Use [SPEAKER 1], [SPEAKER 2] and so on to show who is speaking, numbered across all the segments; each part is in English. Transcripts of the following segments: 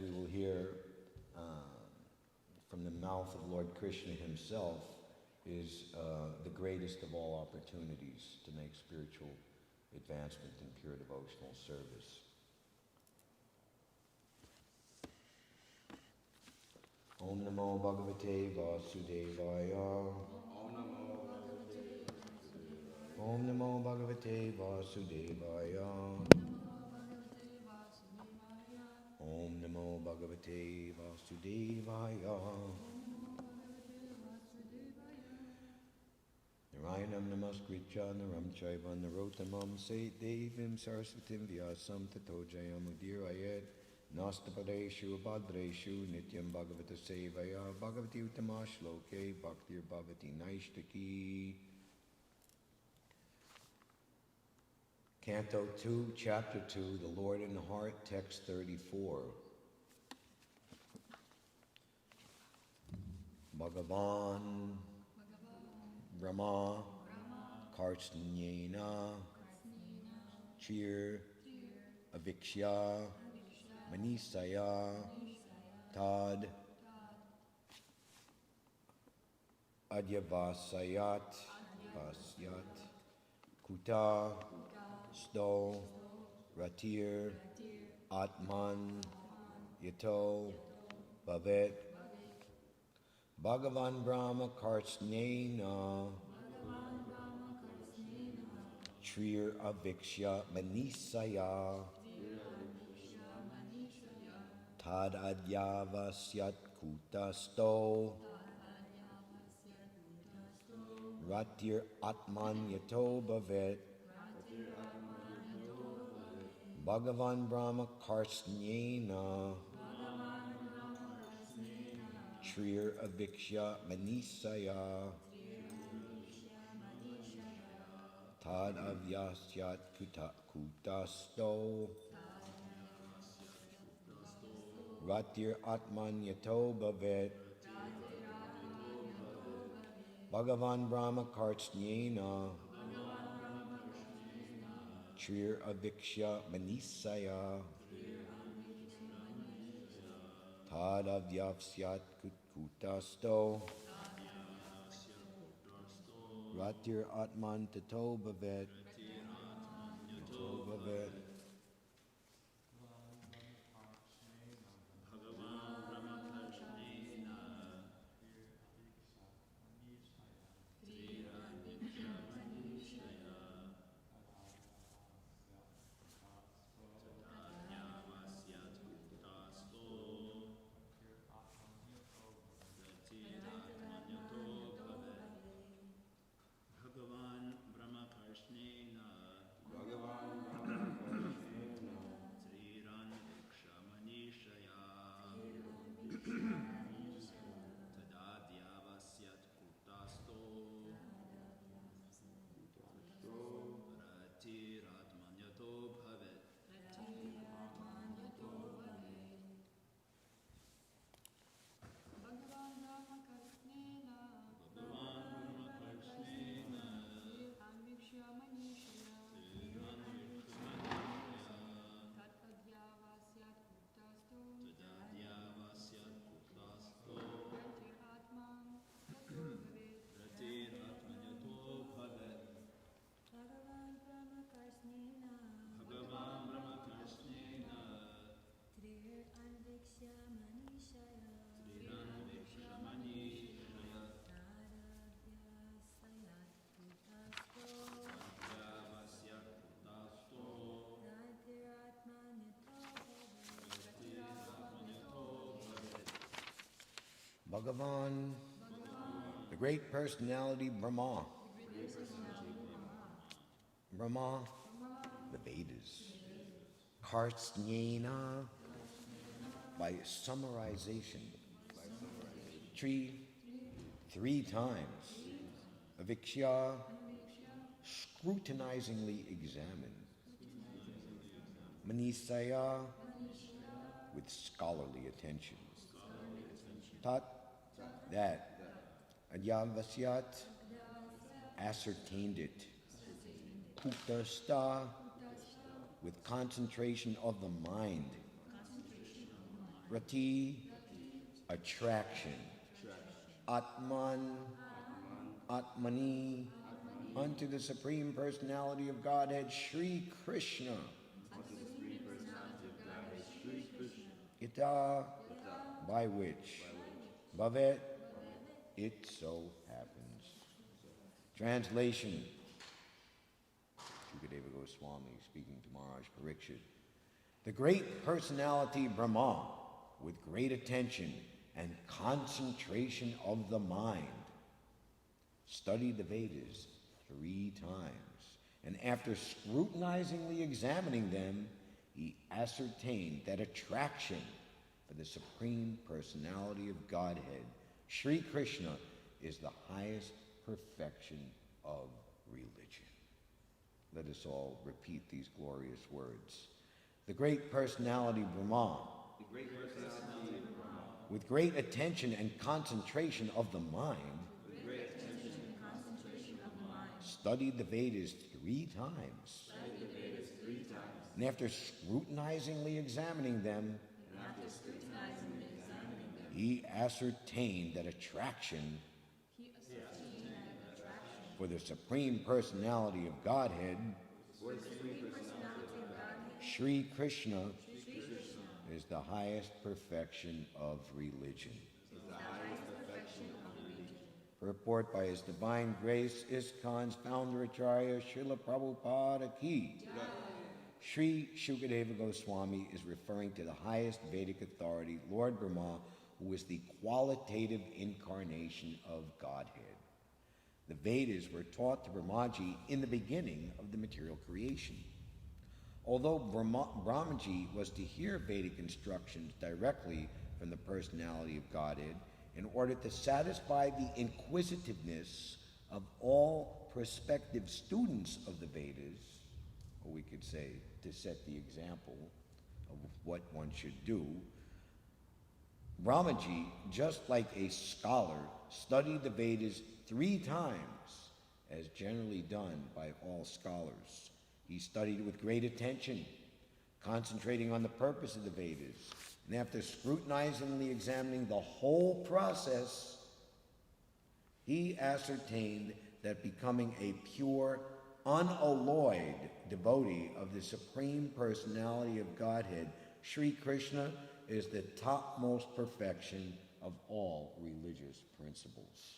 [SPEAKER 1] we will hear from the mouth of Lord Krishna himself, is the greatest of all opportunities to make spiritual advancement in pure devotional service. Om Namo Bhagavate Vasudevaya. Om Namo Bhagavate Vasudevaya. Om Namo Bhagavate Vasudevaya. Narayanam Namaskritya Naram Chaiva Narottamam Devim Saraswatim Vyasam Tato Jayam Udirayet Nastapadeshu Abhadreshu Nityam Bhagavata Sevaya Bhagavati Uttama Shloke Bhaktir Bhavati Naishtaki. Canto 2, Chapter 2, The Lord in the Heart, Text 34. Bhagavan Rāma Kartsnyena Chir Avikshya Manisaya Tad Adyavasayat Kuta Sto Ratir Atman Yato Bhavet Bhagavan Brahma Kartsnena Shrir Avikshya Manisaya Tad Adyavasyat Kutasto Ratir Atman Yato Bhavet Bhagavan Brahma Kartsnena Shrir Avikshya Manisaya Tad Avyasyat Kutasto Ratir Atman Yato Bhavet Bhagavan Brahma Kartsnena Shrir Avikshya Manisaya Tad Avyasyat Kutasto Ratir Atman Tato Bhavet Bhagavan, the great personality Brahma. Brahma, the Vedas. Kartsnyena, by summarization. Three times. Avikshya, scrutinizingly examined. Manisaya, with scholarly attention. Tat, that. Adyavasyat, ascertained it. Kutasta, with concentration of the mind. Rati, attraction. Atman, Atmani, unto the Supreme Personality of Godhead, Shri Krishna. Ita, by which. Bhavet, it so happens. Translation. Shukadeva Goswami speaking to Maharaj Parikshit. The great personality Brahma, with great attention and concentration of the mind, studied the Vedas 3 times, and after scrutinizingly examining them, he ascertained that attraction for the Supreme Personality of Godhead, Shri Krishna, is the highest perfection of religion. Let us all repeat these glorious words. The great personality Brahma, with great attention and concentration of the mind, studied the Vedas 3 times, and after scrutinizingly examining them, he ascertained that attraction for the Supreme Personality of Godhead, Shri Krishna, is the highest perfection of religion. Purport by His Divine Grace, ISKCON's founder Acharya Srila Prabhupada Ki. Sri Shukadeva Goswami is referring to the highest Vedic authority, Lord Brahma, who is the qualitative incarnation of Godhead. The Vedas were taught to Brahmaji in the beginning of the material creation. Although Brahmaji was to hear Vedic instructions directly from the personality of Godhead in order to satisfy the inquisitiveness of all prospective students of the Vedas, or we could say to set the example of what one should do, Brahmaji, just like a scholar, studied the Vedas 3 times, as generally done by all scholars. He studied with great attention, concentrating on the purpose of the Vedas, and after scrutinizingly examining the whole process, he ascertained that becoming a pure, unalloyed devotee of the Supreme Personality of Godhead, Shri Krishna, is the topmost perfection of all religious principles.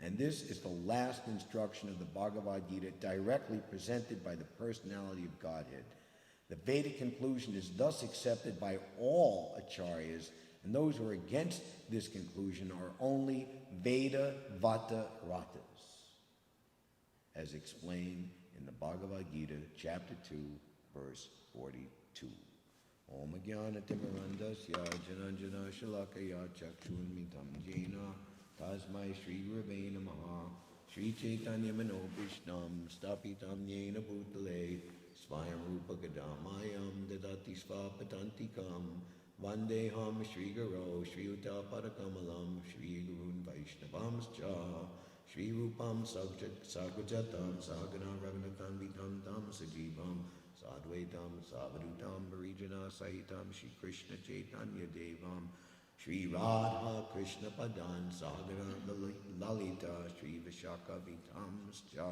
[SPEAKER 1] And this is the last instruction of the Bhagavad Gita directly presented by the personality of Godhead. The Vedic conclusion is thus accepted by all acharyas, and those who are against this conclusion are only Veda Vata Ratas, as explained in the Bhagavad Gita, chapter 2, verse 42. Om Jnana Timirandasya Jananjana Shalakaya Chakshunmitam Jena Tasmai Shri Gurave Namaha Shri Chaitanya Manobhishnam Stapitam Yena Bhutale Svayam Rupa Gadamayam Dadati Svapatantikam Vandeham Shri Guru Shri Uta Parakamalam Shri Gurun Vaishnavamscha Shri Rupam Sagujatam Sagana Raghunatam Vitam Tam Sajivam Sadvaitam Savadutam Varijana Sahitam Shri Krishna Chaitanya Devam Shri Radha Krishna Padan Sagara Lalita Shri Vishaka Vitamscha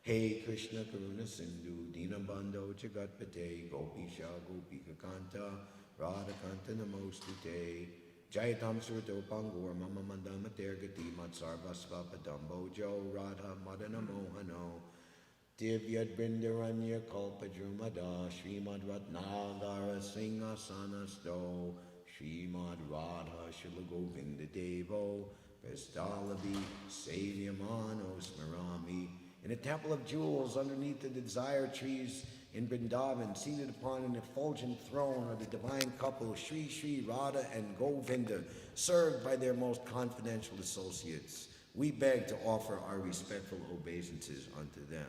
[SPEAKER 1] Hey Krishna Karuna Sindhu Dinabandho Jagatpate Gopisha Gopika Kanta Radha Kanta Namostute Jayatam Surto Pangur Mama Mandama Tergati Matsarva Svapadam Bojo Radha Madana Mohano Divyad Brindaranya Kalpajumada Śrīmad Ratnagara Singha Sto Śrīmad Radha Shilagovinda Devo Vestalavi Savyamano Smarami. In a temple of jewels underneath the desire trees in Vrindavan, seated upon an effulgent throne are the divine couple Shri Shri Radha and Govinda, served by their most confidential associates. We beg to offer our respectful obeisances unto them.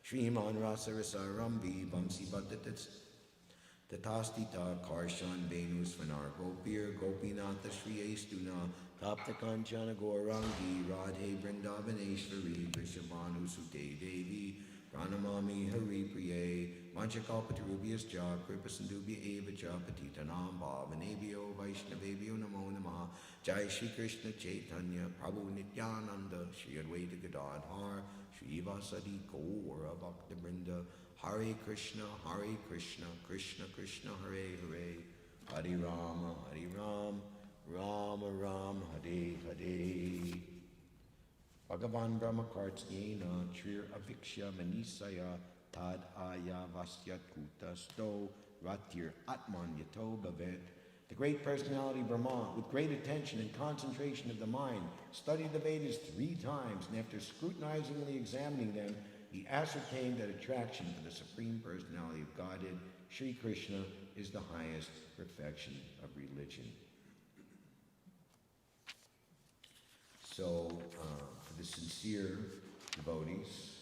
[SPEAKER 1] Shriman Rasa Rasarambi Bamsi Bhattatats Tatastita Karshan Venus Vanar Gopir Gopinatha Shri Estuna Tapta Kanchana Gaurangi Radhe Vrindavaneshwari Vrishabhanu Sute Devi Pranamami Hari Priye Vanchakalpatarubhyascha Kripasindubhya eva cha patitanam bhavanebhyo Vaishnavebhyo namo namaha. Jai Shri Krishna Chaitanya Prabhu Nityananda Shri Advaita Gadadhar Shri Vasadi Gaura Bhaktabrinda. Hare Krishna, Krishna Krishna, Hare Hare, Hare Rama, Rama Rama, Hare Hare. Bhagavan Brahmakartsena Trir Aviksha Manisaya Tad Aya Vasyat Kutasto Ratir Atman Yato Bhavet. The great personality Brahma, with great attention and concentration of the mind, studied the Vedas 3 times, and after scrutinizingly examining them, he ascertained that attraction to the Supreme Personality of Godhead, Sri Krishna, is the highest perfection of religion. So, for the sincere devotees,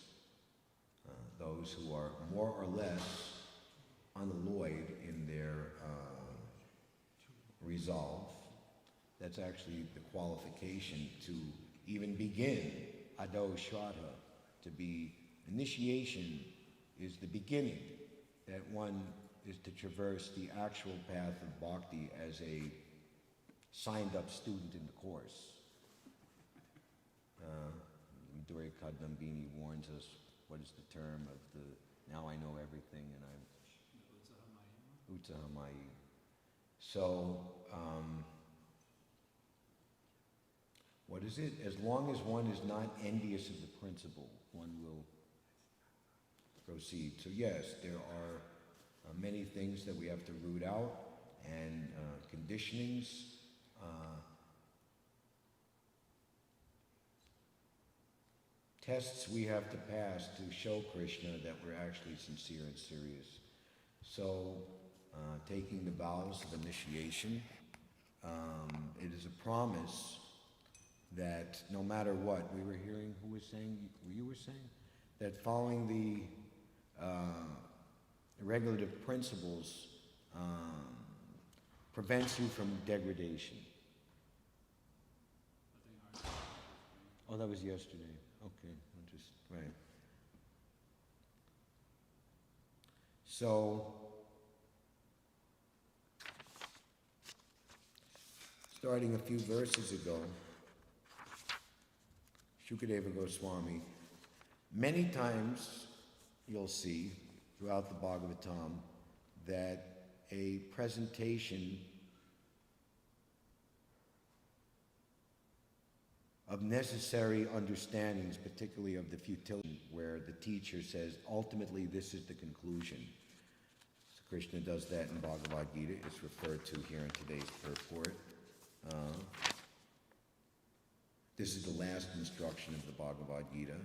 [SPEAKER 1] those who are more or less unalloyed in their resolve, that's actually the qualification to even begin Ado Shraddha, to be initiation is the beginning, that one is to traverse the actual path of bhakti as a signed-up student in the course. Midori Kadambini warns us, what is the term of the, now I know everything and I'm Utsahamayi. So, what is it? As long as one is not envious of the principle, one will proceed. So yes, there are many things that we have to root out, and conditionings. Tests we have to pass to show Krishna that we're actually sincere and serious. So, taking the vows of initiation, it is a promise that no matter what, we were hearing, who was saying, you were saying, that following the regulative principles prevents you from degradation. Oh, that was yesterday. Okay, right. So, starting a few verses ago, Shukadeva Goswami, many times you'll see throughout the Bhagavatam that a presentation of necessary understandings, particularly of the futility, where the teacher says, ultimately this is the conclusion. So Krishna does that in Bhagavad Gita. It's referred to here in today's purport. This is the last instruction of the Bhagavad Gita.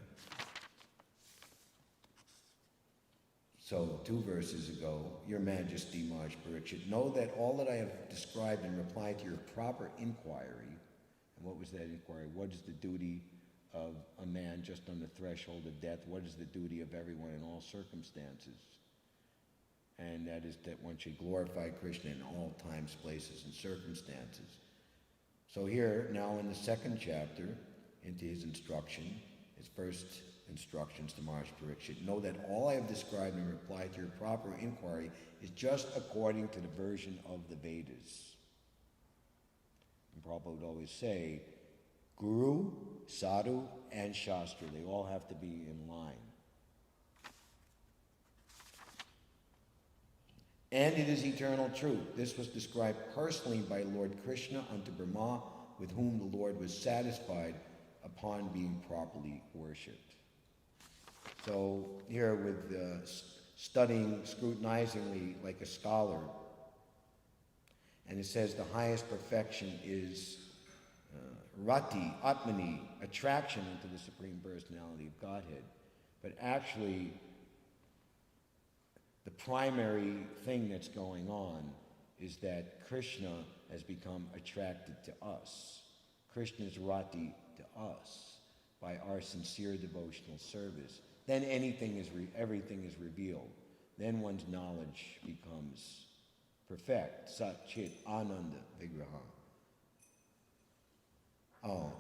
[SPEAKER 1] So, 2 verses ago, Your Majesty, Maharaj Parikshit, know that all that I have described in reply to your proper inquiry, and what was that inquiry? What is the duty of a man just on the threshold of death? What is the duty of everyone in all circumstances? And that is that one should glorify Krishna in all times, places, and circumstances. So here, now in the 2nd chapter, into his instruction, his first instructions to Maharaj Parikshit, know that all I have described in reply to your proper inquiry is just according to the version of the Vedas. And Prabhupada would always say, Guru, Sadhu, and Shastra, they all have to be in line. And it is eternal truth. This was described personally by Lord Krishna unto Brahma, with whom the Lord was satisfied upon being properly worshipped. So here with studying scrutinizingly like a scholar, and it says the highest perfection is rati, atmani, attraction into the Supreme Personality of Godhead. But actually, the primary thing that's going on is that Krishna has become attracted to us. Krishna's rati to us by our sincere devotional service. Then everything is revealed. Then one's knowledge becomes perfect. Sat Chit Ananda Vigraha. Oh,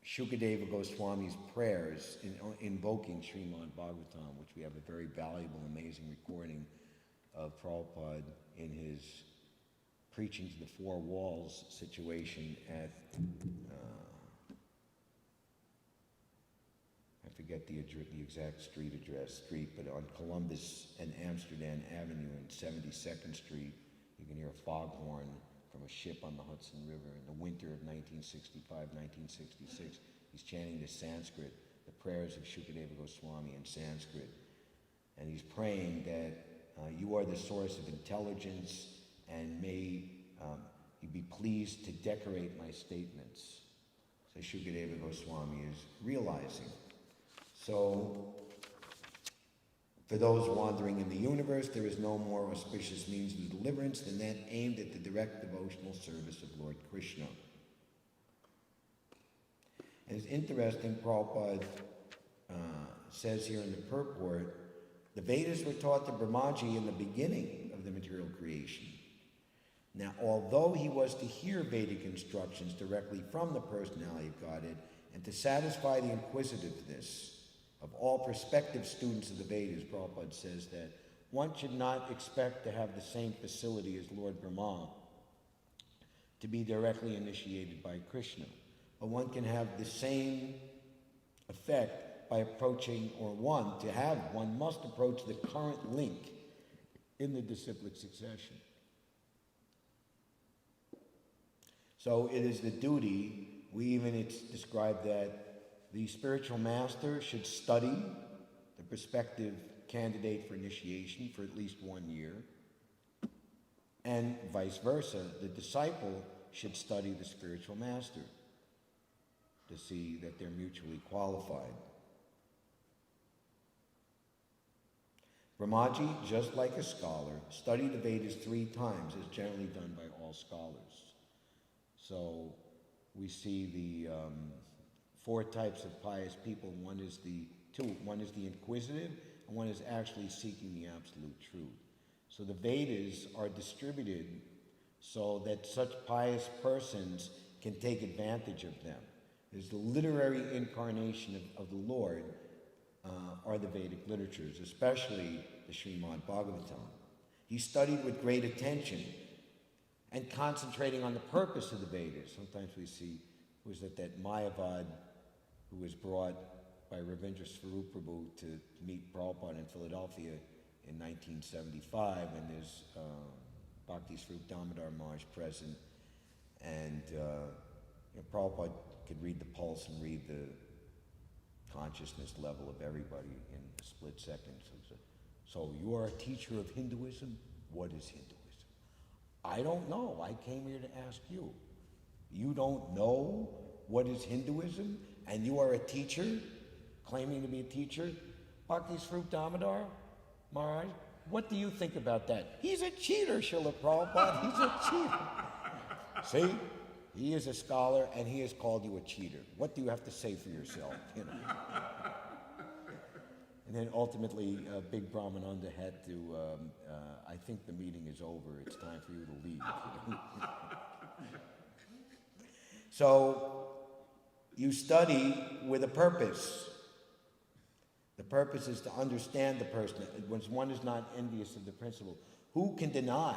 [SPEAKER 1] Shukadeva Goswami's prayers in invoking Śhrīmad-Bhāgavatam, which we have a very valuable, amazing recording of Prabhupada in his preaching to the four walls situation at, I forget the exact street address, but on Columbus and Amsterdam Avenue and 72nd Street, you can hear a foghorn from a ship on the Hudson River in the winter of 1965, 1966. He's chanting the Sanskrit, the prayers of Shukadeva Goswami in Sanskrit. And he's praying that you are the source of intelligence, and may you be pleased to decorate my statements. So Shukadeva Goswami is realizing. So, for those wandering in the universe, there is no more auspicious means of deliverance than that aimed at the direct devotional service of Lord Krishna. And it's interesting, Prabhupada says here in the purport, the Vedas were taught to Brahmaji in the beginning of the material creation. Now, although he was to hear Vedic instructions directly from the personality of Godhead, and to satisfy the inquisitiveness of all prospective students of the Vedas, Prabhupada says that one should not expect to have the same facility as Lord Brahma to be directly initiated by Krishna. But one can have the same effect by approaching, or one must approach the current link in the disciplic succession. So it is the duty, it's described that the spiritual master should study the prospective candidate for initiation for at least 1 year, and vice versa. The disciple should study the spiritual master to see that they're mutually qualified. Brahmaji, just like a scholar, studied the Vedas 3 times, as generally done by all scholars. So we see the 4 types of pious people. One is the inquisitive, and one is actually seeking the absolute truth. So the Vedas are distributed so that such pious persons can take advantage of them. There's the literary incarnation of the Lord are the Vedic literatures, especially the Śhrīmad-Bhāgavatam. He studied with great attention and concentrating on the purpose of the Vedas. Sometimes we see, was that Mayavad, who was brought by Ravindra Swarup Prabhu to meet Prabhupada in Philadelphia in 1975, and there's Bhakti Swarup Damodar Maharaj present, and Prabhupada could read the pulse and read the consciousness level of everybody in a split second. So you are a teacher of Hinduism? What is Hinduism? I don't know. I came here to ask you. You don't know what is Hinduism? And you are a teacher, claiming to be a teacher? Bhakti Swarup Damodar Maharaj, what do you think about that? He's a cheater, Srila Prabhupada. He's a cheater. See? He is a scholar, and he has called you a cheater. What do you have to say for yourself? And then ultimately, Big Brahmananda had to, I think the meeting is over. It's time for you to leave. So, you study with a purpose. The purpose is to understand the person. When one is not envious of the principle, who can deny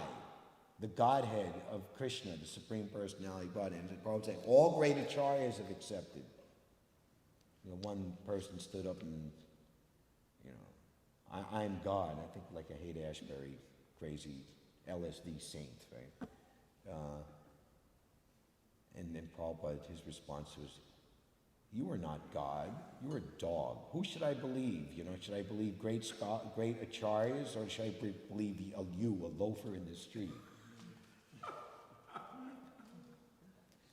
[SPEAKER 1] the Godhead of Krishna, the Supreme Personality of Godhead? And Prabhupada said, all great acharyas have accepted. One person stood up and, I'm God. I think like a Haight-Ashbury crazy LSD saint, right? And then Prabhupada, his response was, you are not God, you're a dog. Who should I believe? Should I believe great acharyas, or should I believe you, a loafer in the street?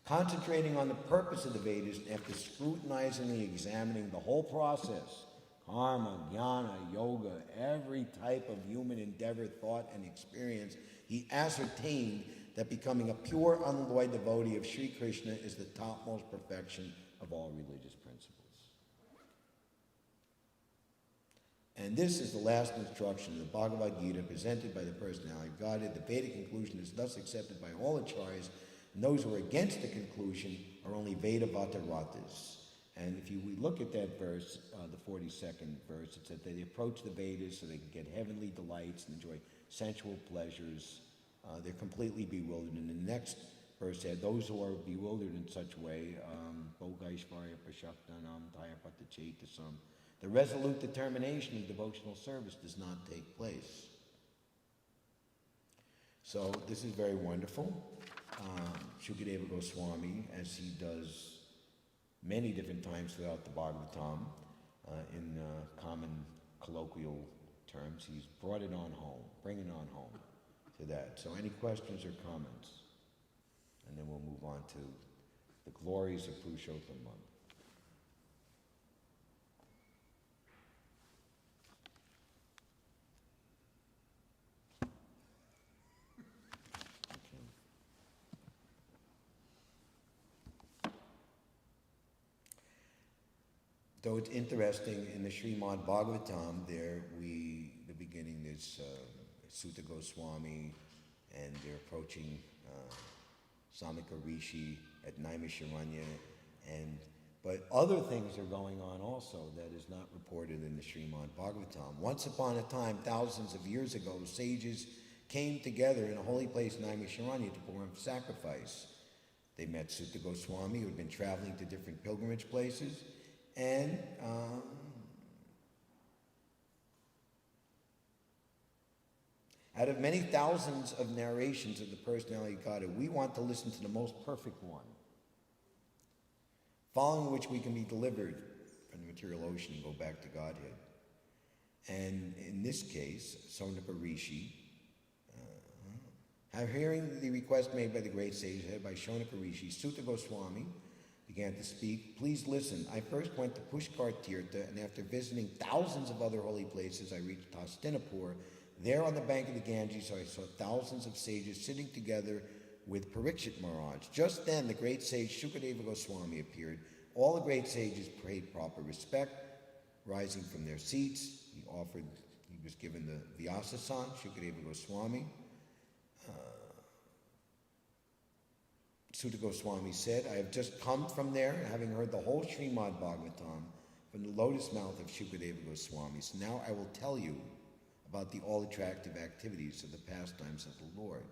[SPEAKER 1] Concentrating on the purpose of the Vedas, after scrutinizingly examining the whole process, karma, jnana, yoga, every type of human endeavor, thought, and experience, he ascertained that becoming a pure, unalloyed devotee of Sri Krishna is the topmost perfection of all religious principles. And this is the last instruction of the Bhagavad Gita presented by the personality of Godhead. The Vedic conclusion is thus accepted by all acharyas, and those who are against the conclusion are only Vedavata Ratas. And if we look at that verse, the 42nd verse, it said they approach the Vedas so they can get heavenly delights and enjoy sensual pleasures. They're completely bewildered. And the next verse said, those who are bewildered in such a way, Bhogaishvarya Prashaktanam Dhyapatachetasam, the resolute determination of devotional service does not take place. So this is very wonderful. Shukadeva Goswami, as he does many different times throughout the Bhagavatam, in common colloquial terms, he's brought it on home, bring it on home to that. So any questions or comments? And then we'll move on to the glories of Purushottam month. Though it's interesting, in the Śhrīmad-Bhāgavatam, the beginning, there's Sutta Goswami, and they're approaching Samika Rishi at Naimisharanya, but other things are going on also that is not reported in the Śrīmad-Bhāgavatam. Once upon a time, thousands of years ago, sages came together in a holy place, Naimisharanya, to perform sacrifice. They met Sutta Goswami, who had been traveling to different pilgrimage places, and out of many thousands of narrations of the personality of God, we want to listen to the most perfect one, following which we can be delivered from the material ocean and go back to Godhead. And in this case, Sonaka Rishi, hearing the request made by the great sage, headed by Shonaka Rishi, Sutta Goswami began to speak. Please listen. I first went to Pushkar Tirtha, and after visiting thousands of other holy places, I reached Hastinapur. There on the bank of the Ganges, I saw thousands of sages sitting together with Parikshit Maharaj. Just then, the great sage Shukadeva Goswami appeared. All the great sages paid proper respect, rising from their seats. He was given the Vyasa-san, Shukadeva Goswami. Sutta Goswami said, I have just come from there, having heard the whole Śrīmad-Bhāgavatam from the lotus mouth of Shukadeva Goswami. So now I will tell you about the all-attractive activities of the pastimes of the Lord.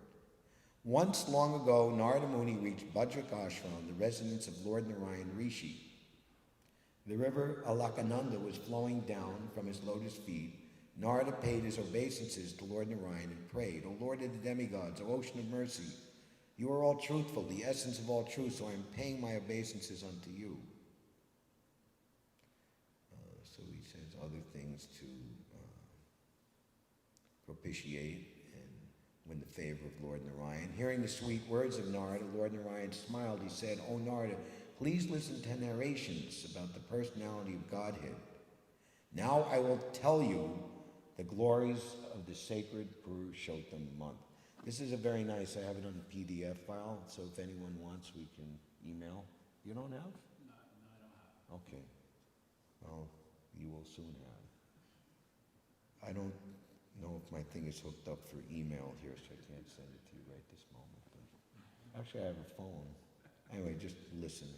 [SPEAKER 1] Once long ago, Narada Muni reached Bhadrak Ashram, the residence of Lord Narayan Rishi. The river Alakananda was flowing down from his lotus feet. Narada paid his obeisances to Lord Narayan and prayed, O Lord of the demigods, O ocean of mercy, you are all truthful, the essence of all truth, so I am paying my obeisances unto you. So he says other things to propitiate and win the favor of Lord Narayan. Hearing the sweet words of Narada, Lord Narayan smiled. He said, O Narada, please listen to narrations about the personality of Godhead. Now I will tell you the glories of the sacred Purushottam month. This is a very nice, I have it on a PDF file, so if anyone wants, we can email. You don't have?
[SPEAKER 2] No, I don't have.
[SPEAKER 1] Okay. Well, you will soon have. I don't know if my thing is hooked up for email here, so I can't send it to you right this moment. But actually, I have a phone. Anyway, just listen.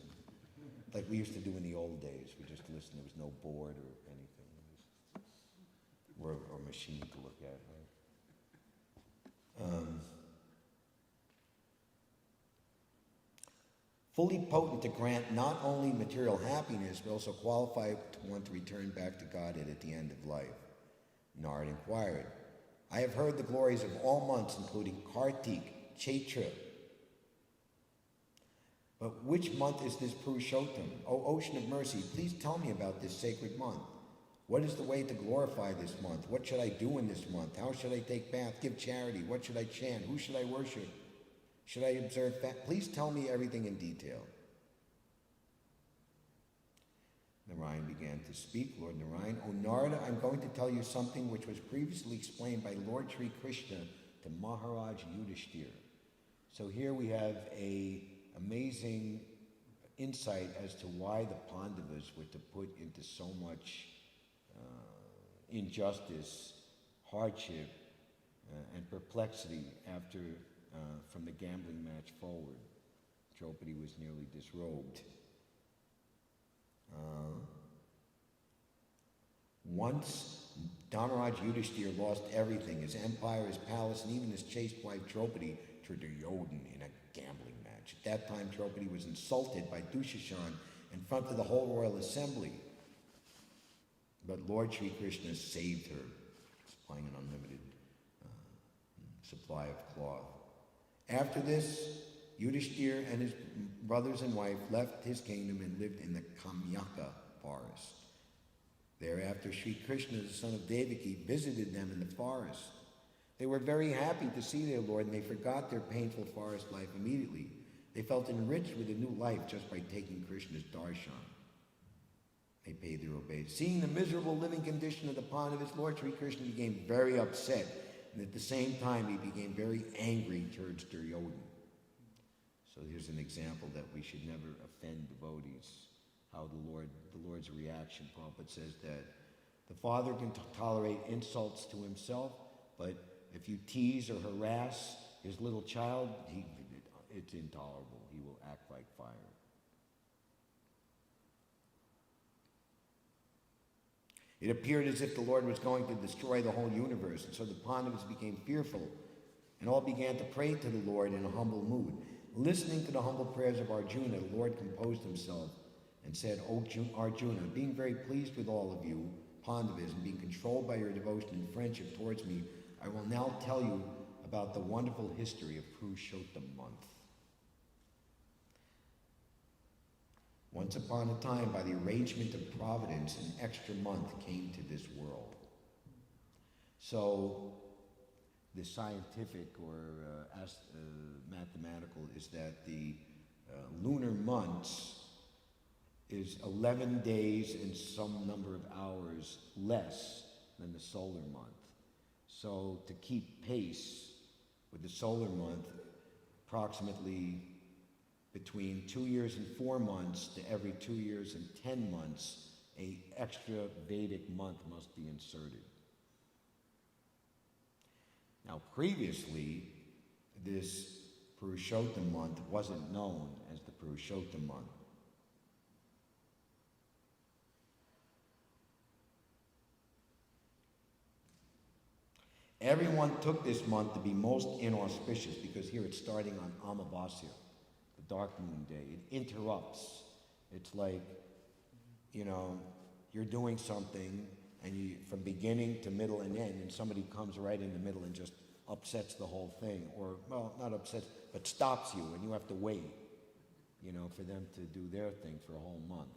[SPEAKER 1] Like we used to do in the old days. We just listened. There was no board or anything. Or a machine to look at, right? Fully potent to grant not only material happiness, but also qualify one to return back to Godhead at the end of life. Narada inquired, I have heard the glories of all months, including Kartik, Chaitra. But which month is this Purushottam? O ocean of mercy, please tell me about this sacred month. What is the way to glorify this month? What should I do in this month? How should I take bath, give charity? What should I chant? Who should I worship? Should I observe fast? Please tell me everything in detail. Narayan began to speak. Lord Narayan, O Narada, I'm going to tell you something which was previously explained by Lord Sri Krishna to Maharaj Yudhishthira. So here we have an amazing insight as to why the Pandavas were to put into so much injustice, hardship, and perplexity after, from the gambling match forward. Draupadi was nearly disrobed. Once, Dharmaraj Yudhishthira lost everything, his empire, his palace, and even his chaste wife Draupadi to Duryodhan in a gambling match. At that time, Draupadi was insulted by Dushashan in front of the whole royal assembly. But Lord Sri Krishna saved her, supplying an unlimited supply of cloth. After this, Yudhishthira and his brothers and wife left his kingdom and lived in the Kamyaka forest. Thereafter, Sri Krishna, the son of Devaki, visited them in the forest. They were very happy to see their Lord, and they forgot their painful forest life immediately. They felt enriched with a new life just by taking Krishna's darshan. They paid their obeisance. Seeing the miserable living condition of the pond of his Lord, Sri Krishna became very upset, and at the same time he became very angry towards Duryodhan. So here's an example that we should never offend devotees. How the Lord's reaction. Prabhupada says that the father can tolerate insults to himself, but if you tease or harass his little child, it's intolerable. He will act like fire. It appeared as if the Lord was going to destroy the whole universe, and so the Pandavas became fearful, and all began to pray to the Lord in a humble mood. Listening to the humble prayers of Arjuna, the Lord composed himself and said, O Arjuna, being very pleased with all of you, Pandavas, and being controlled by your devotion and friendship towards me, I will now tell you about the wonderful history of Purushottam month. Once upon a time, by the arrangement of providence, an extra month came to this world. So, the scientific or mathematical is that the lunar months is 11 days and some number of hours less than the solar month. So to keep pace with the solar month, approximately between 2 years and 4 months to every 2 years and 10 months, an extra Vedic month must be inserted. Now previously, this Purushottam month wasn't known as the Purushottam month. Everyone took this month to be most inauspicious because here it's starting on Amavasya, the dark moon day. It interrupts. It's like, you're doing something and you, from beginning to middle and end, and somebody comes right in the middle and just upsets the whole thing. Or, well, not upsets, but stops you, and you have to wait, for them to do their thing for a whole month.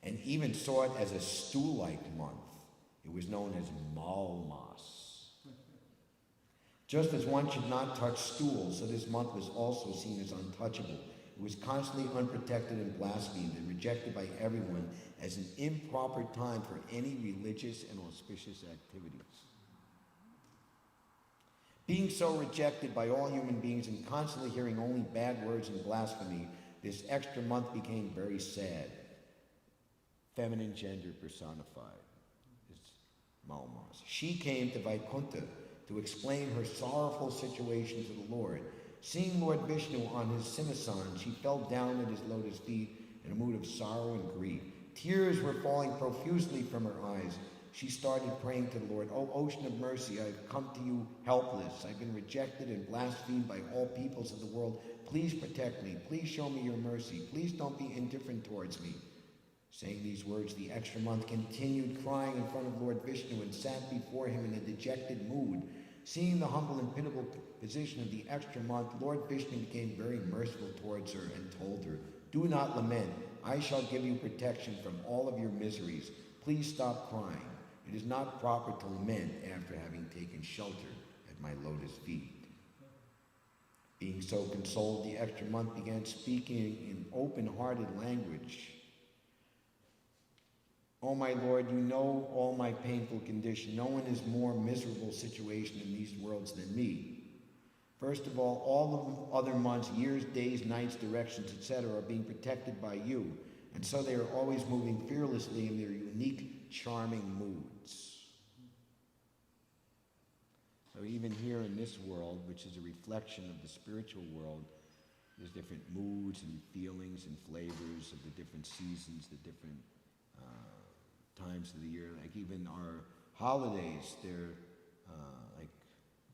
[SPEAKER 1] And even saw it as a stool-like month. It was known as Malmas. Just as one should not touch stools, so this month was also seen as untouchable. It was constantly unprotected and blasphemed and rejected by everyone as an improper time for any religious and auspicious activities. Being so rejected by all human beings and constantly hearing only bad words and blasphemy, this extra month became very sad. Feminine gender personified. It's Malmas. She came to Vaikuntha to explain her sorrowful situation to the Lord. Seeing Lord Vishnu on his Simhasan, she fell down at his lotus feet in a mood of sorrow and grief. Tears were falling profusely from her eyes. She started praying to the Lord, O ocean of mercy, I've come to you helpless. I've been rejected and blasphemed by all peoples of the world. Please protect me. Please show me your mercy. Please don't be indifferent towards me. Saying these words, the extra month continued crying in front of Lord Vishnu and sat before him in a dejected mood. Seeing the humble and pitiable position of the extra month, Lord Vishnu became very merciful towards her and told her, do not lament. I shall give you protection from all of your miseries. Please stop crying. It is not proper to lament after having taken shelter at my lotus feet. Being so consoled, the extra month began speaking in open-hearted language. O my Lord, you know all my painful condition. No one is more miserable situation in these worlds than me. First of all the other months, years, days, nights, directions, etc. are being protected by you. And so they are always moving fearlessly in their unique, charming moods. So even here in this world, which is a reflection of the spiritual world, there's different moods and feelings and flavors of the different seasons, the different times of the year. Like even our holidays, they're like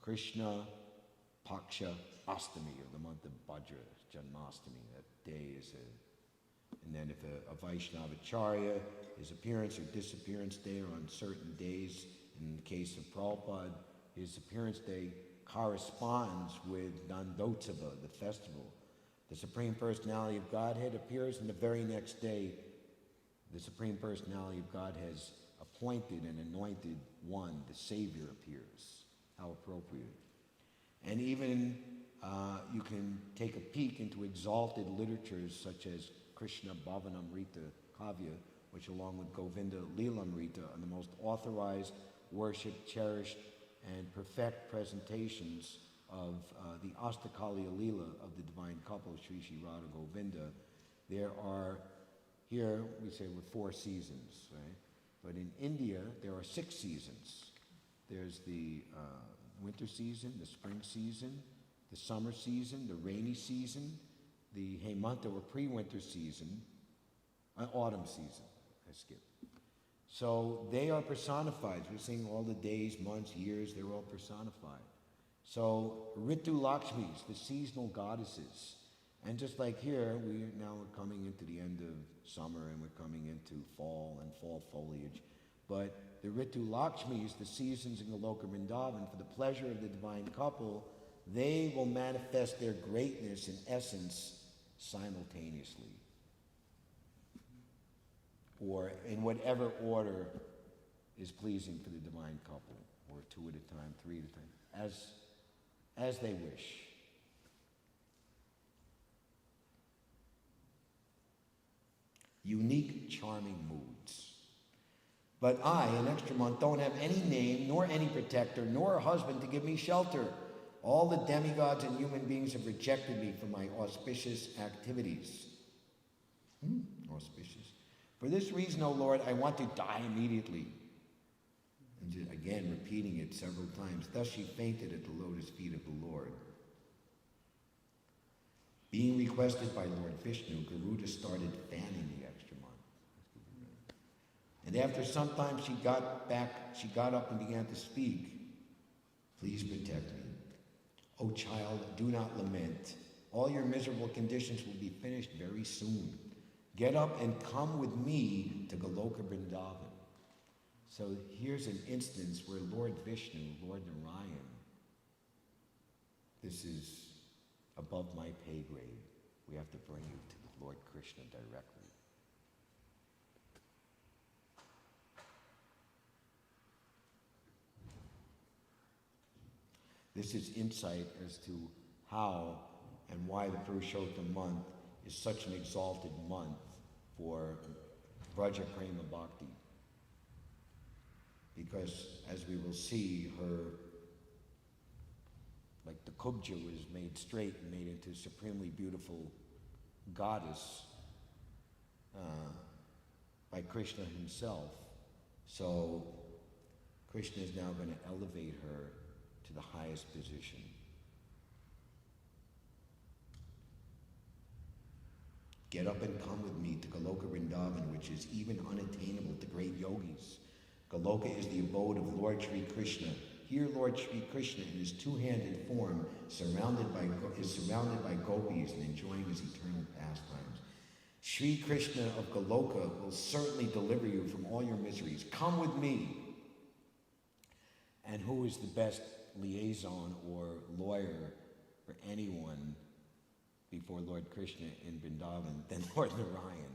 [SPEAKER 1] Krishna Paksha Astami, or the month of Bhadra, Janmastami. That day is and then if a Vaishnava Acharya, his appearance or disappearance day are on certain days. In the case of Prabhupada, his appearance day corresponds with Nandotsava, the festival. The Supreme Personality of Godhead appears, and the very next day, the Supreme Personality of God has appointed and anointed one, the Savior, appears. How appropriate. And even you can take a peek into exalted literatures such as Krishna Bhavanamrita Kavya, which along with Govinda Leelamrita are the most authorized, worshipped, cherished, and perfect presentations of the Astakaliya Leela of the divine couple, Sri Sri Radha Govinda. There are, here we say with 4 seasons, right? But in India, there are 6 seasons. There's the winter season, the spring season, the summer season, the rainy season, the Hemanta or pre-winter season, autumn season, I skipped. So they are personified. We're seeing all the days, months, years, they're all personified. So Ritu Lakshmis, the seasonal goddesses. And just like here, we're coming into the end of summer and we're coming into fall and fall foliage. But the Ritu Lakshmis, the seasons in Goloka Vrindavan, for the pleasure of the divine couple, they will manifest their greatness and essence simultaneously, or in whatever order is pleasing for the divine couple, or 2 at a time, 3 at a time, as they wish. Unique, charming moods. But I, an extra month, don't have any name, nor any protector, nor a husband to give me shelter. All the demigods and human beings have rejected me for my auspicious activities. Auspicious. For this reason, O Lord, I want to die immediately. And again, repeating it several times. Thus she fainted at the lotus feet of the Lord. Being requested by Lord Vishnu, Garuda started fanning the extra month. And after some time she got up and began to speak. Please protect me. O child, do not lament. All your miserable conditions will be finished very soon. Get up and come with me to Goloka Vrindavan. So here's an instance where Lord Vishnu, Lord Narayan, this is above my pay grade. We have to bring you to the Lord Krishna directly. This is insight as to how and why the Purushottam month is such an exalted month for Braja Prema Bhakti. Because, as we will see, like the Kubja was made straight and made into a supremely beautiful goddess by Krishna himself. So Krishna is now going to elevate her to the highest position. Get up and come with me to Goloka Vrindavan, which is even unattainable to great yogis. Goloka is the abode of Lord Shri Krishna. Here Lord Shri Krishna in his 2-handed form is surrounded by gopis and enjoying his eternal pastimes. Shri Krishna of Goloka will certainly deliver you from all your miseries. Come with me. And who is the best liaison or lawyer for anyone before Lord Krishna in Vrindavan than Lord Narayan?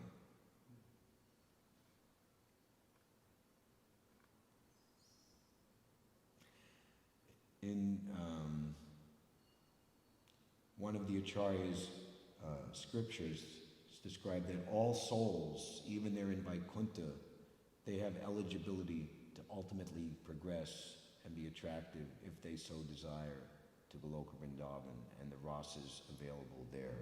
[SPEAKER 1] In one of the Acharya's scriptures, it's described that all souls, even there in Vaikuntha, they have eligibility to ultimately progress and be attractive if they so desire to Goloka Vrindavan and the rasas available there.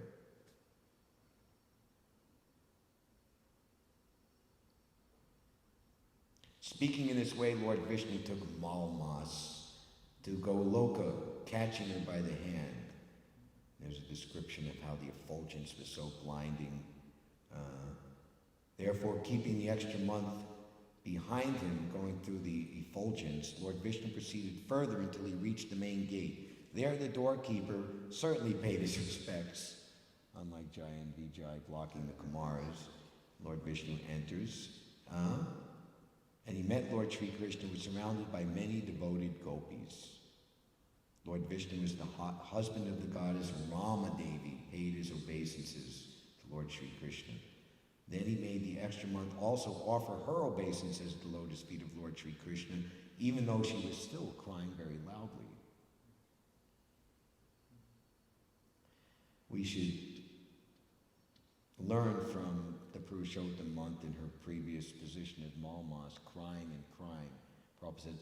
[SPEAKER 1] Speaking in this way, Lord Vishnu took Malmas to Goloka, catching her by the hand. There's a description of how the effulgence was so blinding. Therefore, keeping the extra month behind him, going through the effulgence, Lord Vishnu proceeded further until he reached the main gate. There, the doorkeeper certainly paid his respects. Unlike Jai and Vijay blocking the Kumaras, Lord Vishnu enters. And he met Lord Sri Krishna, who was surrounded by many devoted gopis. Lord Vishnu is the husband of the goddess Rāma Devi, paid his obeisances to Lord Sri Krishna. Then he made the extra month also offer her obeisances at the lotus feet of Lord Sri Krishna, even though she was still crying very loudly. We should learn from the Purushottam month in her previous position at Malmas, crying and crying. Prabhupada says,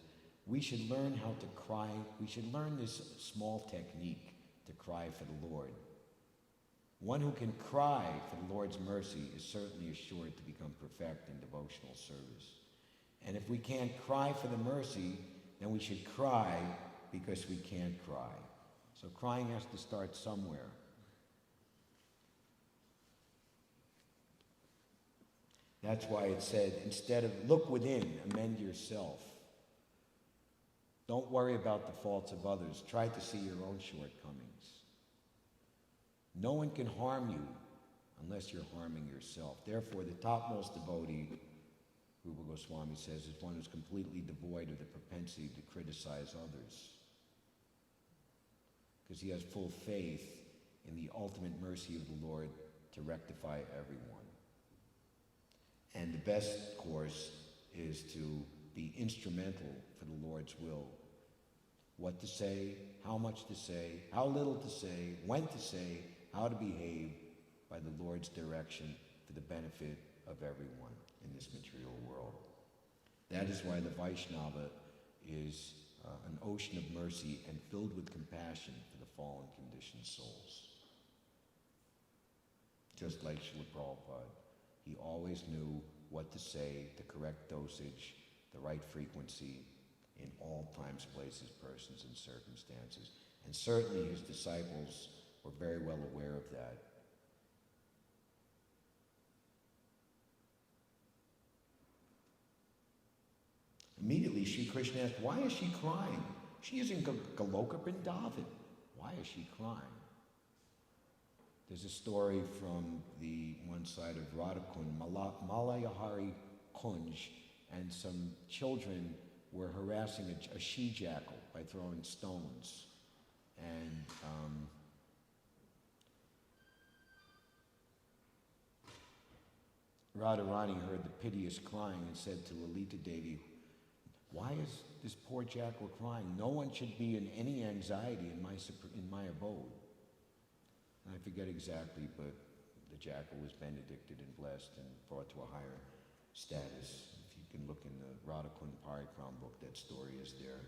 [SPEAKER 1] we should learn how to cry. We should learn this small technique to cry for the Lord. One who can cry for the Lord's mercy is certainly assured to become perfect in devotional service. And if we can't cry for the mercy, then we should cry because we can't cry. So crying has to start somewhere. That's why it said, instead of look within, amend yourself. Don't worry about the faults of others. Try to see your own shortcomings. No one can harm you unless you're harming yourself. Therefore, the topmost devotee, Rupa Goswami says, is one who's completely devoid of the propensity to criticize others, because he has full faith in the ultimate mercy of the Lord to rectify everyone. And the best course is to be instrumental for the Lord's will. What to say, how much to say, how little to say, when to say, how to behave by the Lord's direction for the benefit of everyone in this material world. That is why the Vaishnava is an ocean of mercy and filled with compassion for the fallen conditioned souls. Just like Srila Prabhupada, he always knew what to say, the correct dosage, the right frequency in all times, places, persons, and circumstances. And certainly his disciples were very well aware of that. Immediately, Sri Krishna asked, why is she crying? She is in Goloka Vrindavan. Why is she crying? There's a story from the one side of Radhakund, Malayahari Kunj, and some children were harassing a she-jackal by throwing stones. And Radharani heard the piteous crying and said to Lalita Devi, why is this poor jackal crying? No one should be in any anxiety in my abode. And I forget exactly, but the jackal was benedicted and blessed and brought to a higher status. If you can look in the Radhakund Parikram book, that story is there.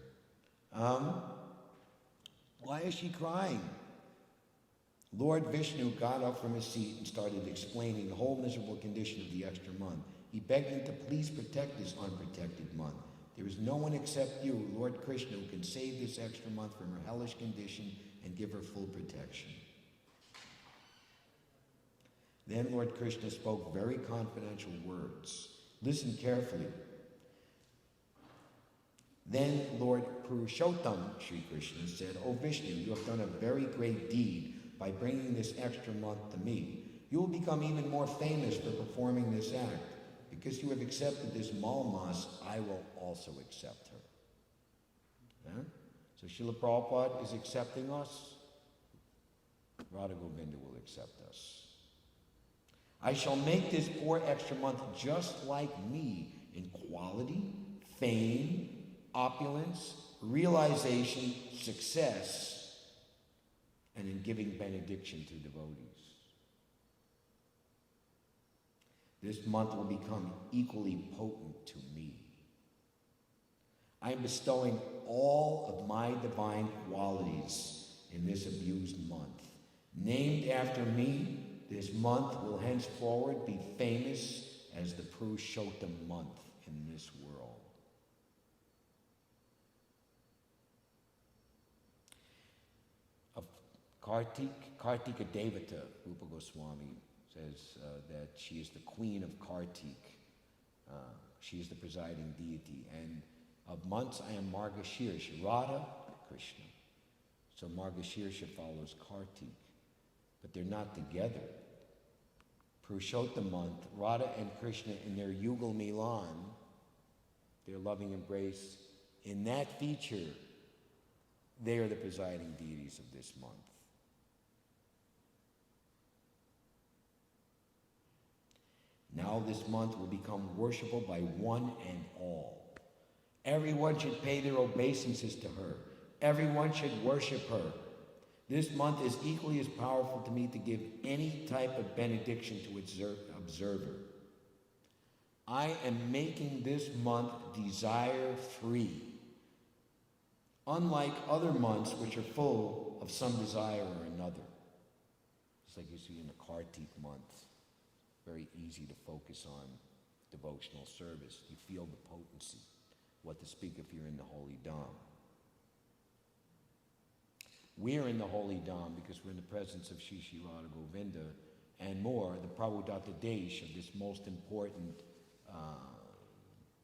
[SPEAKER 1] Why is she crying? Lord Vishnu got up from his seat and started explaining the whole miserable condition of the extra month. He begged him to please protect this unprotected month. There is no one except you, Lord Krishna, who can save this extra month from her hellish condition and give her full protection. Then Lord Krishna spoke very confidential words. Listen carefully. Then Lord Purushottam, Sri Krishna, said, O Vishnu, you have done a very great deed by bringing this extra month to me. You will become even more famous for performing this act. Because you have accepted this Malmas, I will also accept her. Yeah? So Srila Prabhupada is accepting us. Radha Govinda will accept us. I shall make this poor extra month just like me in quality, fame, opulence, realization, success, and in giving benediction to devotees. This month will become equally potent to me. I am bestowing all of my divine qualities in this abused month. Named after me, this month will henceforward be famous as the Purushottam month in this world. A Kartika Devata, Rupa Goswami says that she is the queen of Kartik. She is the presiding deity. And of months, I am Margashirsha, Radha, Krishna. So Margashirsha follows Kartik, but they're not together. Purushottam month, Radha and Krishna in their Yugal Milan, their loving embrace, in that feature, they are the presiding deities of this month. Now this month will become worshipable by one and all. Everyone should pay their obeisances to her. Everyone should worship her. This month is equally as powerful to me to give any type of benediction to its observer. I am making this month desire-free, unlike other months which are full of some desire or another. It's like you see in the Kartik month. Very easy to focus on devotional service. You feel the potency, what to speak if you're in the Holy Dham. We're in the Holy Dham because we're in the presence of Shri Shri Radha Govinda and more, the Prabhupada Desh of this most important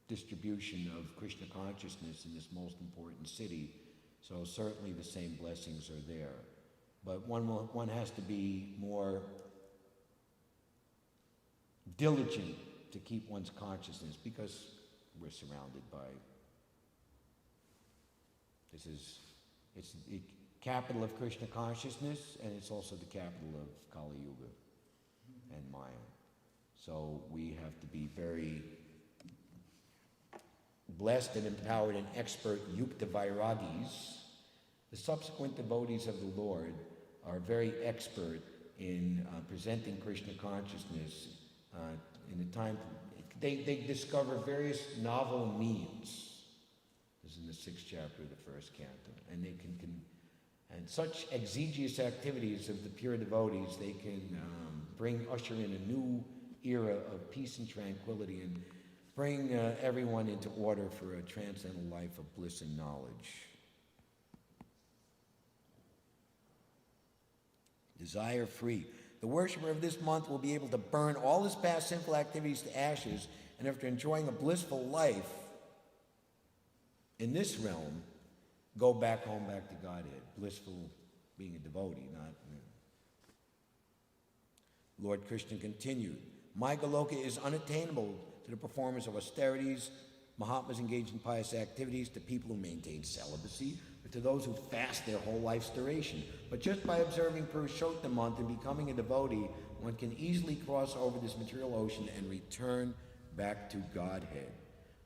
[SPEAKER 1] distribution of Krishna consciousness in this most important city. So certainly the same blessings are there. But one has to be more diligent to keep one's consciousness because we're surrounded by, it's the capital of Krishna consciousness, and it's also the capital of Kali Yuga and Maya. So we have to be very blessed and empowered and expert Yukta Vairagis. The subsequent devotees of the Lord are very expert in presenting Krishna consciousness in the time. They discover various novel means. This is in the 6th chapter of the 1st canto. And they can and such exegeous activities of the pure devotees, they can usher in a new era of peace and tranquility and bring everyone into order for a transcendental life of bliss and knowledge. Desire-free. The worshiper of this month will be able to burn all his past sinful activities to ashes, and after enjoying a blissful life in this realm, go back home, back to Godhead. Blissful being a devotee, not... Lord Krishna continued, my Goloka is unattainable to the performers of austerities, Mahatmas engaged in pious activities, to people who maintain celibacy, or to those who fast their whole life's duration. But just by observing Purushottam month and becoming a devotee, one can easily cross over this material ocean and return back to Godhead.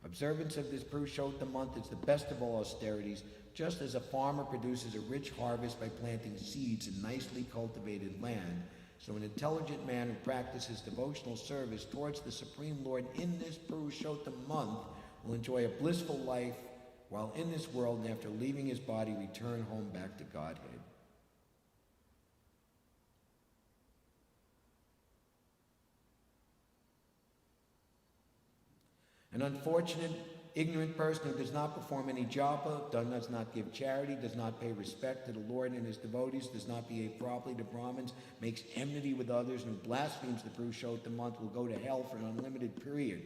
[SPEAKER 1] Observance of this Purushottam month is the best of all austerities, just as a farmer produces a rich harvest by planting seeds in nicely cultivated land. So an intelligent man who practices devotional service towards the Supreme Lord in this Purushottam month will enjoy a blissful life while in this world, and after leaving his body, return home back to Godhead. An unfortunate, ignorant person who does not perform any japa, does not give charity, does not pay respect to the Lord and his devotees, does not behave properly to Brahmins, makes enmity with others, and blasphemes the Purushottam month will go to hell for an unlimited period.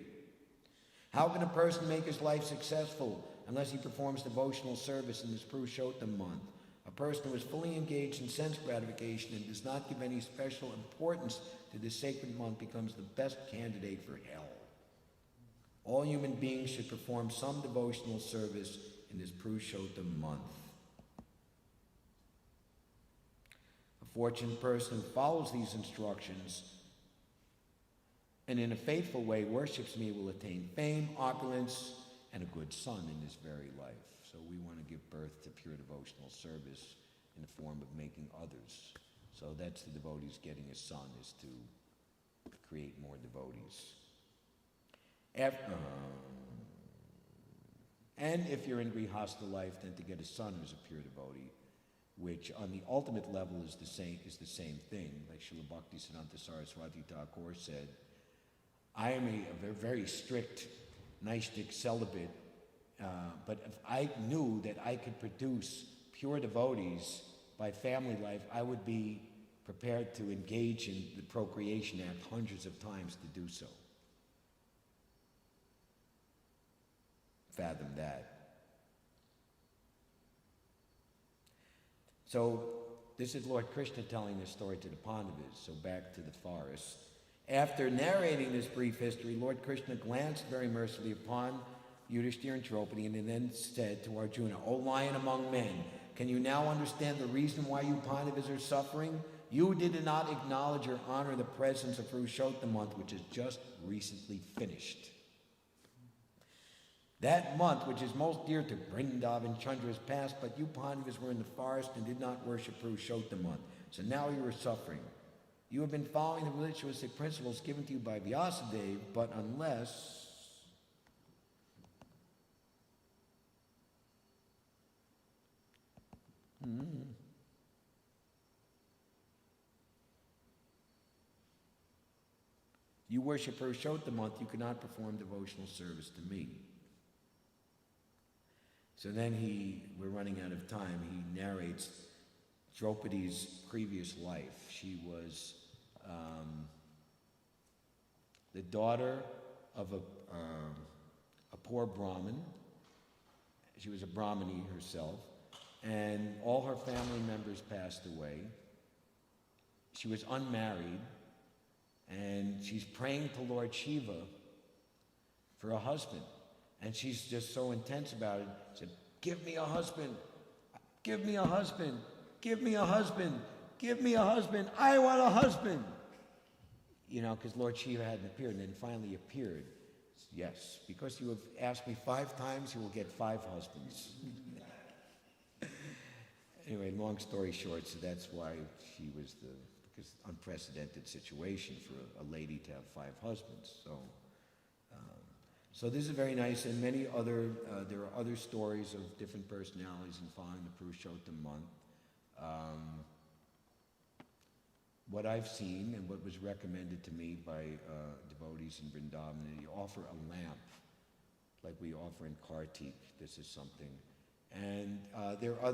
[SPEAKER 1] How can a person make his life successful unless he performs devotional service in this Purushottam month? A person who is fully engaged in sense gratification and does not give any special importance to this sacred month becomes the best candidate for hell. All human beings should perform some devotional service in this Purushottam month. A fortunate person who follows these instructions and in a faithful way worships me will attain fame, opulence, and a good son in this very life. So we want to give birth to pure devotional service in the form of making others. So that's the devotees getting a son, is to create more devotees. And if you're in Grihastha life, then to get a son who's a pure devotee, which on the ultimate level is the same thing. Like Srila Bhaktisiddhanta Saraswati Thakur said, I am a very strict Naistic celibate, but if I knew that I could produce pure devotees by family life, I would be prepared to engage in the Procreation Act hundreds of times to do so. Fathom that. So this is Lord Krishna telling this story to the Pandavas, so back to the forest. After narrating this brief history, Lord Krishna glanced very mercifully upon Yudhishthira and Draupadi and then said to Arjuna, "O lion among men, can you now understand the reason why you Pandavas are suffering? You did not acknowledge or honor the presence of Purushottam month, which is just recently finished. That month, which is most dear to Vrindavan Chandra, has passed, but you Pandavas were in the forest and did not worship Purushottam month. So now you are suffering. You have been following the ritualistic principles given to you by Vyasadeva, but unless you worship Purushottam month, you cannot perform devotional service to me." So then we're running out of time, he narrates Draupadi's previous life. She was the daughter of a poor Brahmin. She was a Brahmini herself, and all her family members passed away. She was unmarried, and she's praying to Lord Shiva for a husband. And she's just so intense about it. She said, "Give me a husband. Give me a husband. Give me a husband. Give me a husband. I want a husband." You know, because Lord Shiva hadn't appeared, and then finally appeared. "Yes, because you have asked me 5 times, you will get 5 husbands." Anyway, long story short, so that's why she was because unprecedented situation for a lady to have 5 husbands. So this is very nice, and many other, there are other stories of different personalities in following the Purushottam month. What I've seen and what was recommended to me by devotees in Vrindavan, you offer a lamp, like we offer in Kartik. This is something. And there are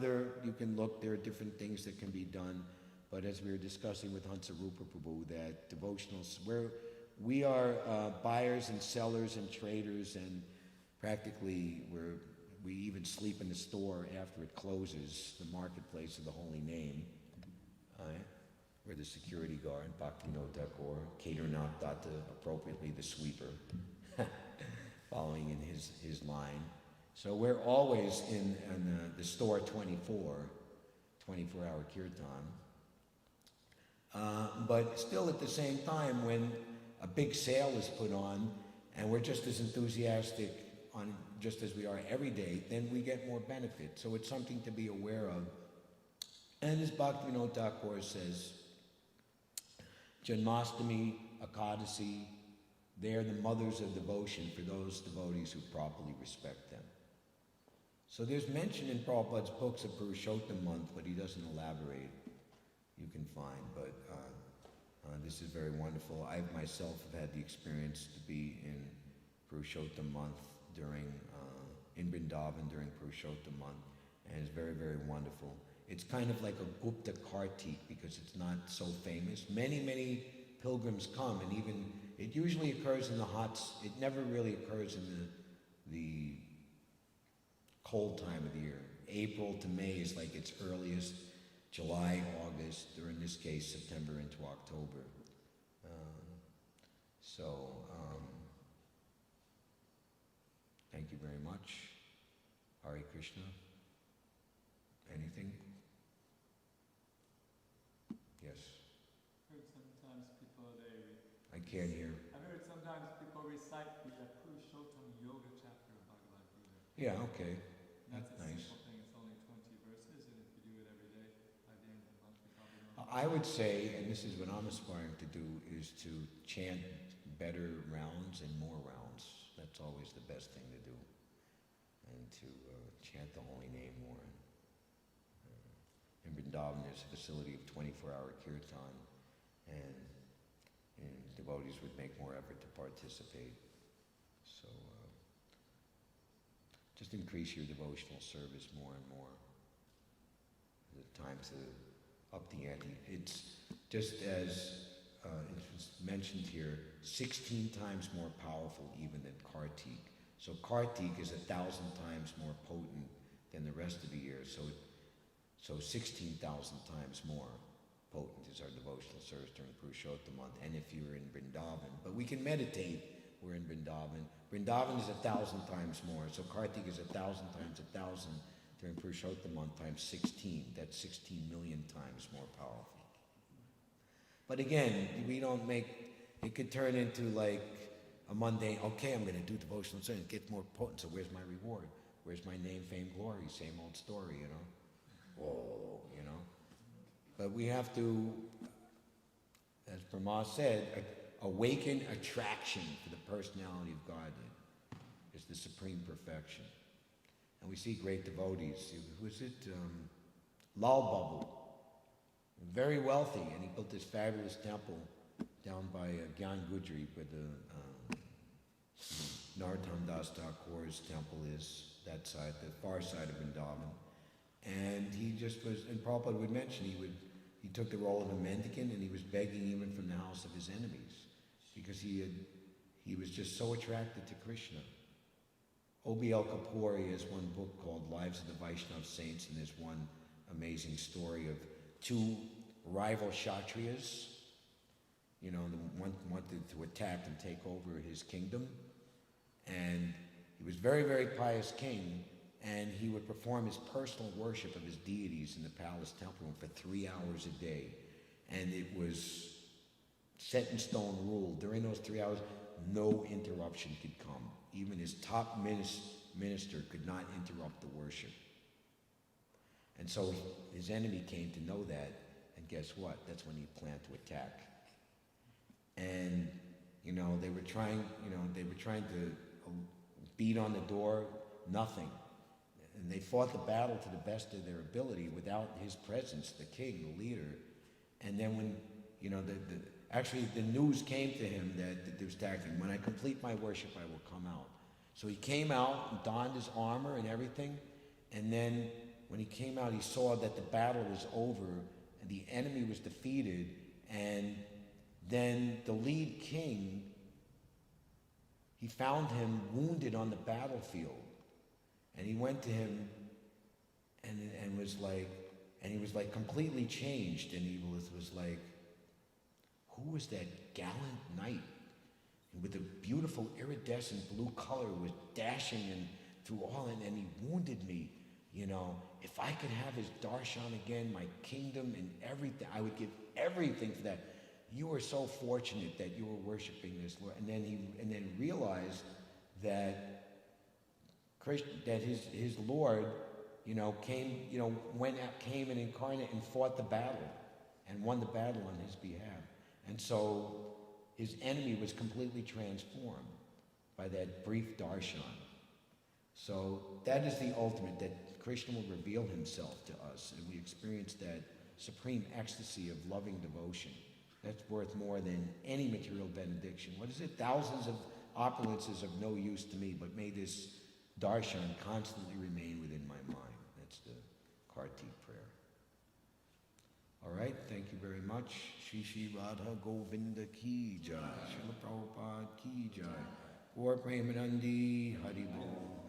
[SPEAKER 1] different things that can be done, but as we were discussing with Hansarupa Prabhu, that devotionals, we are buyers and sellers and traders, and practically we even sleep in the store after it closes, the marketplace of the holy name. We're the security guard, Bhaktivinoda Thakur, Kedarnath Datta, appropriately the sweeper, following in his line. So we're always in the store 24-hour kirtan. But still at the same time, when a big sale is put on, and we're just as enthusiastic just as we are every day, then we get more benefit. So it's something to be aware of. And as Bhaktivinoda Thakur says, Janmashtami, Ekadasi, they're the mothers of devotion for those devotees who properly respect them. So there's mention in Prabhupada's books of Purushottam month, but he doesn't elaborate. You can find, but this is very wonderful. I myself have had the experience to be in Purushottam month in Vrindavan during Purushottam month, and it's very, very wonderful. It's kind of like a Gupta Kartik because it's not so famous. Many, many pilgrims come, and even it usually occurs in the it never really occurs in the cold time of the year. April to May is like its earliest. July, August, or in this case, September into October. Thank you very much. Hare Krishna. Anything? Yes.
[SPEAKER 2] I've heard sometimes people,
[SPEAKER 1] I can't hear.
[SPEAKER 2] I've heard sometimes people recite the Purushottam Yoga chapter of Bhagavad Gita.
[SPEAKER 1] Yeah, okay.
[SPEAKER 2] That's a
[SPEAKER 1] nice.
[SPEAKER 2] simple thing. It's only 20 verses, and if you do it every day, by the end of the month, you probably know.
[SPEAKER 1] I would say, and this is what I'm aspiring to do, is to chant better rounds and more rounds. That's always the best thing to do. And to chant the holy name more. In Vrindavan, there's a facility of 24-hour kirtan, and devotees would make more effort to participate. So just increase your devotional service more and more. the time to up the ante. It's just as it was mentioned here, 16 times more powerful even than Kartik. So Kartik is 1,000 times more potent than the rest of the year. So 16,000 times more potent is our devotional service during Purushottam month. And if you're in Vrindavan, but we can meditate. We're in Vrindavan. Vrindavan is 1,000 times more. So Kartik is 1,000 times 1,000 during Purushottam month times 16. That's 16 million times more powerful. But again, we don't make, it could turn into like a mundane, okay, I'm going to do devotional service, get more potent, so where's my reward? Where's my name, fame, glory? Same old story, you know? Whoa, you know? But we have to, as Brahma said, awaken attraction for the personality of Godhead is the supreme perfection. And we see great devotees. Who is it? Lal Babu. Very wealthy, and he built this fabulous temple down by Gyan Gujri, where the Narottam Das Thakur's temple is, that side, the far side of Vrindavan. And he just was, and Prabhupada would mention, he took the role of a mendicant, and he was begging even from the house of his enemies, because he was just so attracted to Krishna. O.B.L. Kapuri has one book called Lives of the Vaishnava Saints, and there's one amazing story of two rival Kshatriyas, you know, one wanted to attack and take over his kingdom. And he was very, very pious king, and he would perform his personal worship of his deities in the palace temple room for 3 hours a day. And it was set in stone rule. During those 3 hours, no interruption could come. Even his top minister could not interrupt the worship. And so his enemy came to know that, and guess what? That's when he planned to attack. And, you know, they were trying to beat on the door, nothing. And they fought the battle to the best of their ability without his presence, the king, the leader. And then when, you know, actually the news came to him that there was attacking. When I complete my worship, I will come out. So he came out and donned his armor and everything, and then when he came out, he saw that the battle was over and the enemy was defeated, and then the lead king, he found him wounded on the battlefield, and he went to him and was like, and he was like completely changed, and he was like, who was that gallant knight with the beautiful iridescent blue color, was dashing and through all, and he wounded me. You know, if I could have his darshan again, my kingdom and everything, I would give everything for that. You are so fortunate that you were worshiping this Lord. And then realized that his Lord, you know, came and incarnate and fought the battle and won the battle on his behalf. And so his enemy was completely transformed by that brief darshan. So that is the ultimate, that Krishna will reveal himself to us, and we experience that supreme ecstasy of loving devotion. That's worth more than any material benediction. What is it? Thousands of opulences of no use to me, but may this darshan constantly remain within my mind. That's the Kartik prayer. All right, thank you very much. Shri Shri Radha Govinda Ki Jai. Srila Prabhupada Ki Jai. Gaur Premanandi Hari Bol.